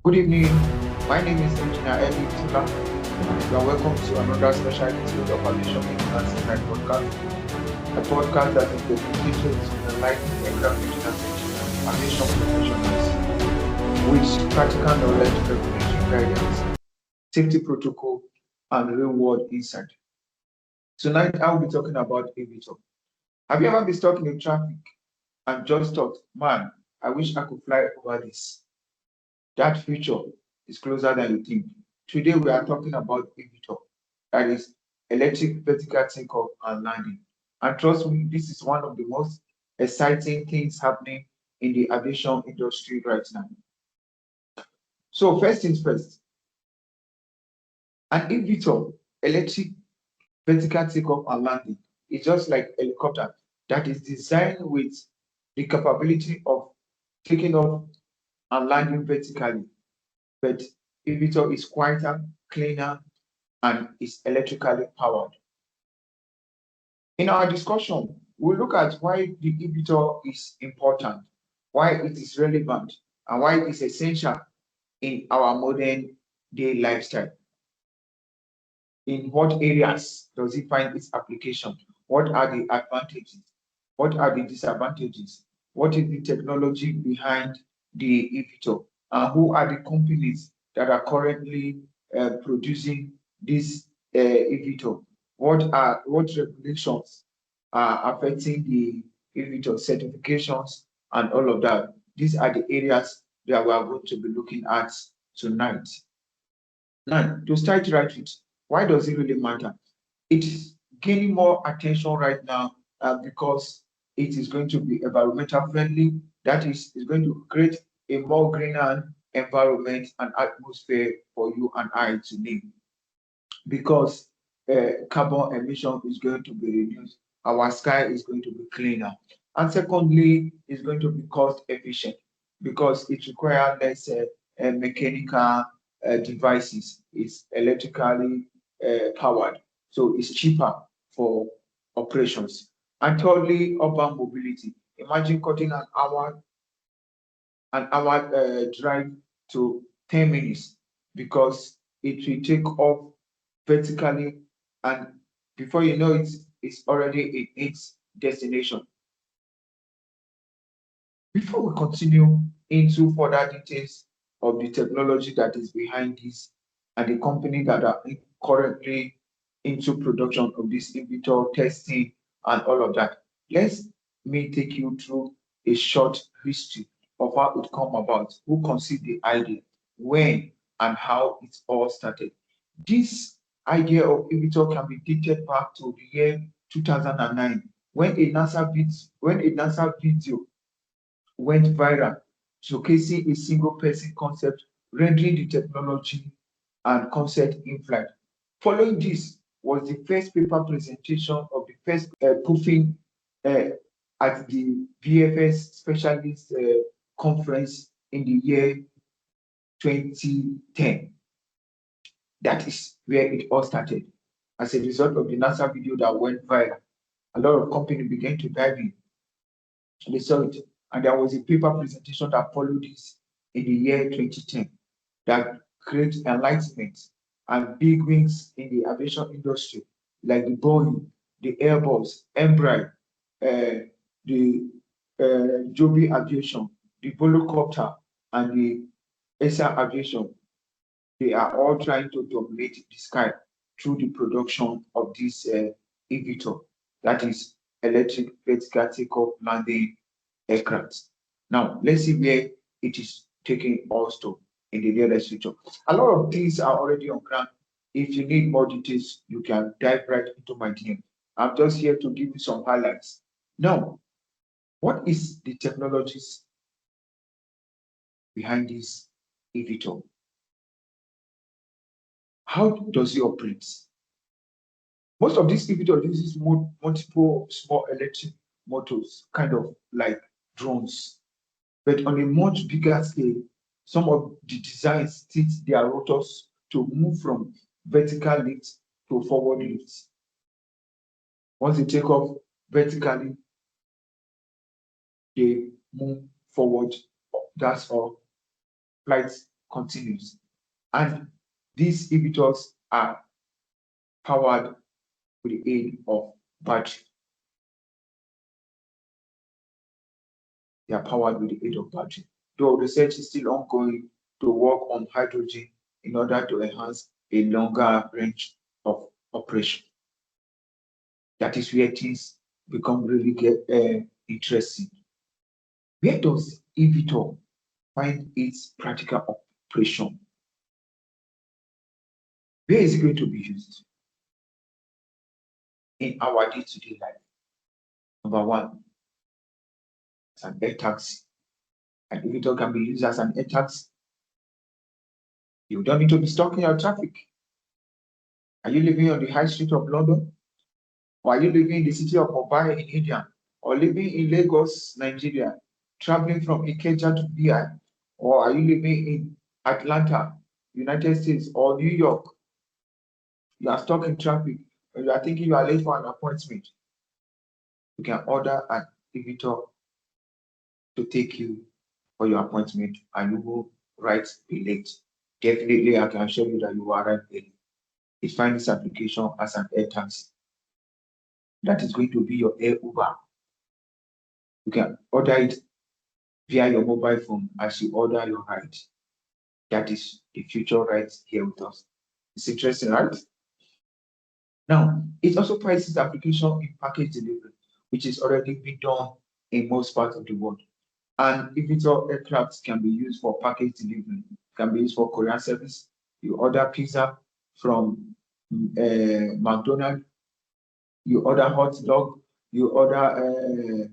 Good evening. My name is Engineer Eli Tula. You are welcome to another special episode of Aviation Maintenance Tonight podcast, a podcast that is dedicated to enlightening aircraft maintenance engineers and aviation professionals with practical knowledge, regulatory guidance, safety protocol, and real-world insight. Tonight, I will be talking about aviator. Have you ever been stuck in traffic and just thought, man, I wish I could fly over this? That future is closer than you think. Today we are talking about eVTOL, that is electric vertical takeoff and landing. And trust me, this is one of the most exciting things happening in the aviation industry right now. So first things first, an eVTOL, electric vertical takeoff and landing, is just like a helicopter that is designed with the capability of taking off and landing vertically, but eVTOL is quieter, cleaner, and is electrically powered. In our discussion, we'll look at why the eVTOL is important, why it is relevant, and why it is essential in our modern day lifestyle. In what areas does it find its application? What are the advantages? What are the disadvantages? What is the technology behind the eVTOL? And who are the companies that are currently producing this eVTOL? What regulations are affecting the eVTOL certifications and all of that? These are the areas that we are going to be looking at tonight. Now, to start right with, why does it really matter? It is gaining more attention right now because it is going to be environmental friendly. That is going to create a more greener environment and atmosphere for you and I to live because carbon emission is going to be reduced. Our sky is going to be cleaner. And secondly, it's going to be cost efficient because it requires less mechanical devices. It's electrically powered. So it's cheaper for operations. And thirdly, urban mobility. Imagine cutting an hour drive to 10 minutes because it will take off vertically, and before you know it, it's already in its destination. Before we continue into further details of the technology that is behind this and the company that are currently into production of this eVTOL testing and all of that, let me take you through a short history of how it come about, who conceived the idea, when and how it all started. This idea of eVTOL can be dated back to the year 2009 when a NASA video went viral, showcasing a single person concept, rendering the technology and concept in flight. Following this was the first paper presentation of the first proofing uh, at the VFS Specialist Conference in the year 2010. That is where it all started. As a result of the NASA video that went viral, a lot of companies began to dive in. They saw it, and there was a paper presentation that followed this in the year 2010 that created enlightenment and big wins in the aviation industry, like the Boeing, the Airbus, Embraer, the Joby Aviation, the Volocopter, and the ESA Aviation. They are all trying to dominate the sky through the production of this eVTOL, that is electric vertical takeoff landing aircraft. Now, let's see where it is taking us to in the nearest future. A lot of things are already on ground. If you need more details, you can dive right into my DM. I'm just here to give you some highlights. Now, what is the technologies behind this eVTOL? How does it operate? Most of these eVTOL uses multiple small electric motors, kind of like drones. But on a much bigger scale, some of the designs teach their rotors to move from vertical lift to forward lift. Once they take off vertically, they move forward. That's all. Flight continues. And these inhibitors are powered with the aid of battery. They are powered with the aid of battery. Though research is still ongoing to work on hydrogen in order to enhance a longer range of operation. That is where things become really interesting. Where does inhibitor find its practical operation? Where is it going to be used? In our day-to-day life. Number one, as an air taxi. An inhibitor can be used as an air taxi. You don't need to be stuck in your traffic. Are you living on the high street of London? Or are you living in the city of Mumbai in India? Or living in Lagos, Nigeria, traveling from Ikeja to BI? Or are you living in Atlanta, United States, or New York? You are stuck in traffic and you are thinking you are late for an appointment. You can order an inhibitor to take you for your appointment and you will be late. Definitely, I can assure you that you will arrive early. It finds this application as an air taxi. That is going to be your air Uber. You can order it via your mobile phone as you order your ride. That is the future right here with us. It's interesting, right? Now, it also prices application in package delivery, which is already being done in most parts of the world. And inhibitor aircraft can be used for package delivery, can be used for courier service. You order pizza from McDonald's, you order hot dog, you order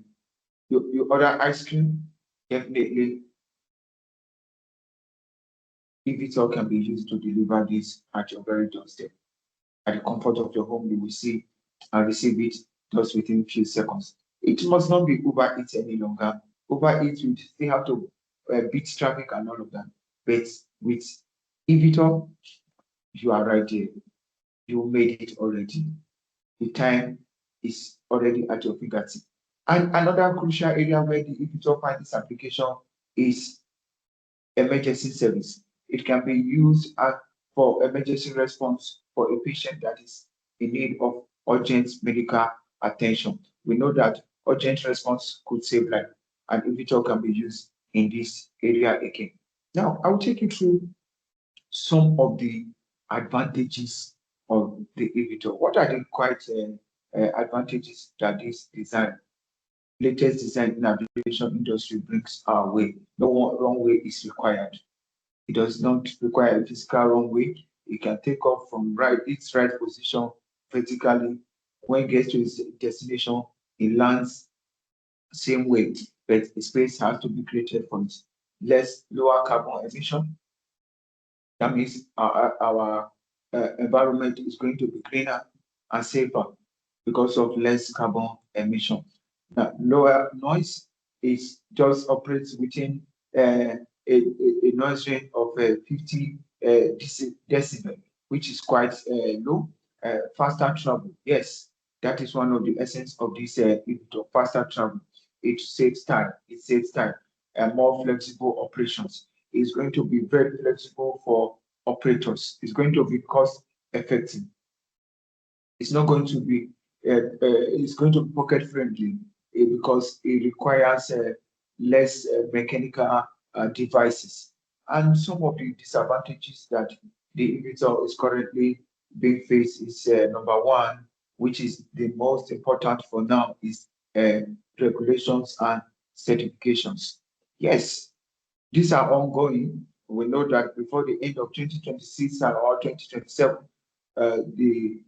you order ice cream. Definitely, inhibitor can be used to deliver this at your very doorstep. At the comfort of your home, you will see and receive it just within a few seconds. It must not be Uber Eats any longer. Uber Eats will still have to beat traffic and all of that. But with inhibitor, you are right there. You made it already. The time is already at your fingertip. And another crucial area where the inhibitor finds its application is emergency service. It can be used for emergency response for a patient that is in need of urgent medical attention. We know that urgent response could save life, and inhibitor can be used in this area again. Now, I will take you through some of the advantages of the inhibitor. What are the quite advantages that this latest design in aviation industry brings our way? No runway is required. It does not require a physical runway. It can take off from its right position vertically. When it gets to its destination, it lands same way, but a space has to be created for it. Lower carbon emission. That means our environment is going to be cleaner and safer because of less carbon emission. Now, lower noise is just operates within a noise range of 50 decibel, which is quite low. Faster travel, yes, that is one of the essence of this inhibitor. Faster travel, it saves time. It saves time and more flexible operations. It's going to be very flexible for operators. It's going to be cost effective. It's not going to be it's going to be pocket friendly because it requires less mechanical devices. And some of the disadvantages that the inhibitor is currently being faced is number one, which is the most important for now, is regulations and certifications. Yes, these are ongoing. We know that before the end of 2026 or 2027, the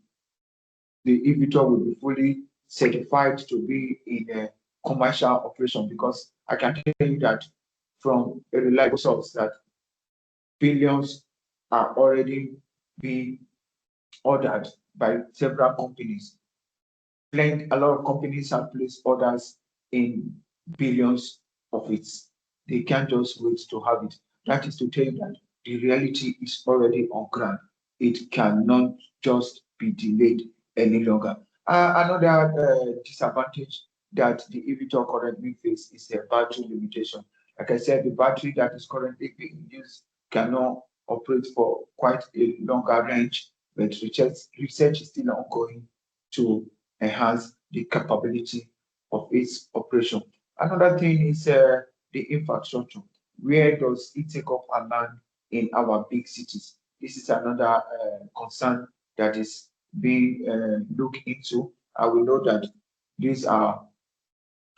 inhibitor will be fully certified to be in a commercial operation, because I can tell you that from a reliable source that billions are already being ordered by several companies. A lot of companies have placed orders in billions of it. They can't just wait to have it. That is to tell you that the reality is already on ground. It cannot just be delayed any longer. Another disadvantage that the inhibitor currently faces is the battery limitation. Like I said, the battery that is currently being used cannot operate for quite a longer range, but research is still ongoing to enhance the capability of its operation. Another thing is the infrastructure. Where does it take up a land in our big cities? This is another concern that is being looked into. I will know that these are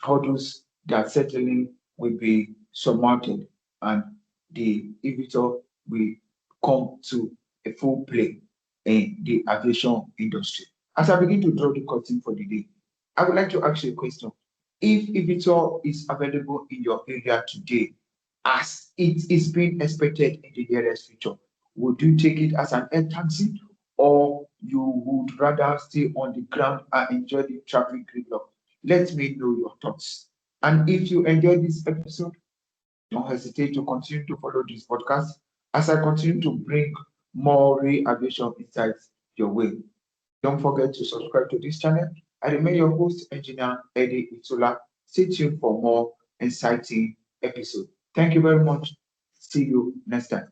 hurdles that certainly will be surmounted and the eVTOL will come to a full play in the aviation industry. As I begin to draw the curtain for the day, I would like to ask you a question. If eVTOL is available in your area today, as it is being expected in the nearest future, would you take it as an air taxi or you would rather stay on the ground and enjoy the traffic gridlock? Let me know your thoughts. And if you enjoyed this episode, don't hesitate to continue to follow this podcast as I continue to bring more real aviation insights your way. Don't forget to subscribe to this channel. I remain your host, Engineer Eddie Itula. Stay tuned for more exciting episodes. Thank you very much. See you next time.